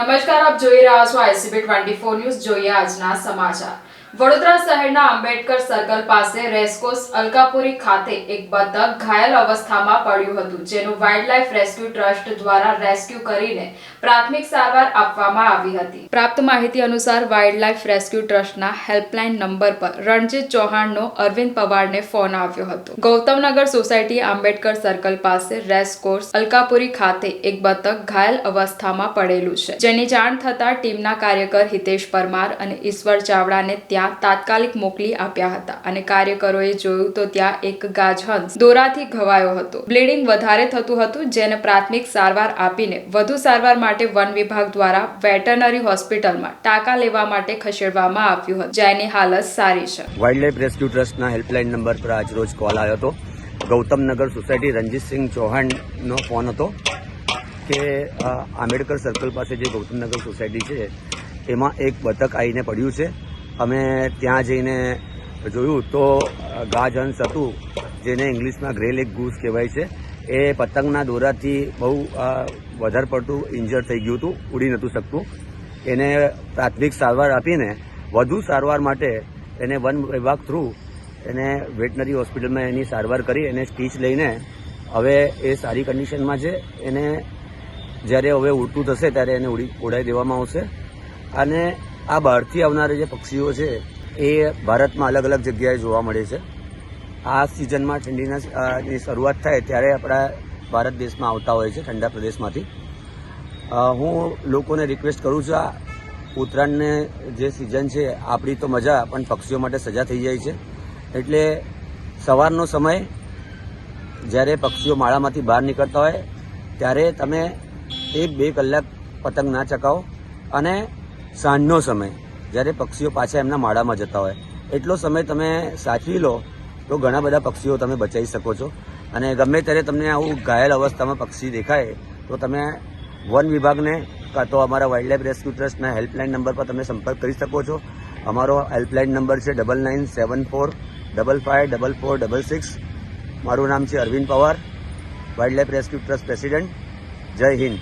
નમસ્કાર, આપ જોઈ રહ્યા છો ICB 24 ન્યૂઝ. જોઈએ આજના સમાચાર. વડોદરા શહેરના આંબેડકર સર્કલ પાસે રેસકોર્સ અલકાપુરી ખાતે એક બતક ઘાયલ અવસ્થામાં પડ્યું હતું, જેનું વાઇલ્ડલાઇફ રેસ્ક્યુ ટ્રસ્ટ દ્વારા રેસ્ક્યુ કરીને પ્રાથમિક સારવાર આપવામાં આવી હતી. પ્રાપ્ત માહિતી અનુસાર વાઇલ્ડલાઇફ રેસ્ક્યુ ટ્રસ્ટના હેલ્પલાઇન નંબર પર રણજીત ચૌહાણનો અરવિંદ પવારને ફોન આવ્યો હતો. ગૌતમનગર સોસાયટી આંબેડકર સર્કલ પાસે રેસકોર્સ અલકાપુરી ખાતે એક બતક ઘાયલ અવસ્થામાં પડેલું છે, જેની જાણ થતા ટીમના કાર્યકર હિતેશ પરમાર અને ઈશ્વર ચાવડાને ત્યાં તાત્કાલિક મોકલી આપ્યા હતા અને કાર્યકરોએ જોયું તો ત્યાં એક ગાજહંસ દોરાથી ઘવાયો હતો. બ્લીડિંગ વધારે થતું હતું, જેને પ્રાથમિક સારવાર આપીને વધુ સારવાર માટે વન વિભાગ દ્વારા વેટરનરી હોસ્પિટલમાં ટાંકા લેવા માટે ખસેડવામાં આવ્યું હતું, જેની હાલત સારી છે. વાઇલ્ડલાઇફ રેસ્ક્યુ ટ્રસ્ટના હેલ્પલાઇન નંબર પર આજ રોજ કોલ આવ્યો હતો. ગૌતમનગર સોસાયટી રણજીતસિંહ ચૌહાણનો ફોન હતો કે આંબેડકર સર્કલ પાસે જે ગૌતમનગર સોસાયટી છે એમાં એક બતક આવીને પડ્યું છે. અમે ત્યાં જઈને જોયું તો ગાજહંસ હતું, જેને ઇંગ્લિશમાં ગ્રે લેગ ગૂસ કહેવાય છે. એ પતંગના દોરાથી બહુ વધારે પડતું ઇન્જર થઈ ગયું હતું, ઉડી નહોતું શકતું. એને પ્રાથમિક સારવાર આપીને વધુ સારવાર માટે એને વન વિભાગ થ્રુ એને વેટનરી હોસ્પિટલમાં એની સારવાર કરી એને સ્ટીચ લઈને હવે એ સારી કન્ડિશનમાં છે. એને જ્યારે હવે ઉડતું થશે ત્યારે એને ઉડાવી દેવામાં આવશે. અને આ બહારથી આવનારા જે પક્ષીઓ છે એ ભારતમાં અલગ અલગ જગ્યાએ જોવા મળે છે. આ સિઝનમાં ઠંડીની શરૂઆત થાય ત્યારે આપણા ભારત દેશમાં આવતા હોય છે, ઠંડા પ્રદેશમાંથી. હું લોકોને રિક્વેસ્ટ કરું છું, આ ઉત્તરાયણને જે સિઝન છે આપણી તો મજા, પણ પક્ષીઓ માટે સજા થઈ જાય છે. એટલે સવારનો સમય જ્યારે પક્ષીઓ માળામાંથી બહાર નીકળતા હોય ત્યારે તમે 1-2 કલાક પતંગ ના ચકાવો, અને સાંજનો સમય જ્યારે પક્ષીઓ પાછા એમના માળામાં જતા હોય એટલો સમય તમે સાચવી લો તો ઘણા બધા પક્ષીઓ તમે બચાવી શકો છો. અને ગમે ત્યારે તમને આવું ઘાયલ અવસ્થામાં પક્ષી દેખાય તો તમે વન વિભાગને કાં તો અમારા વાઇલ્ડલાઇફ રેસ્ક્યુ ટ્રસ્ટના હેલ્પલાઇન નંબર પર તમે સંપર્ક કરી શકો છો. અમારો હેલ્પલાઇન નંબર છે 9974 554466. મારું નામ છે Arvind Pawar, wildlife rescue trust president. જય હિન્દ.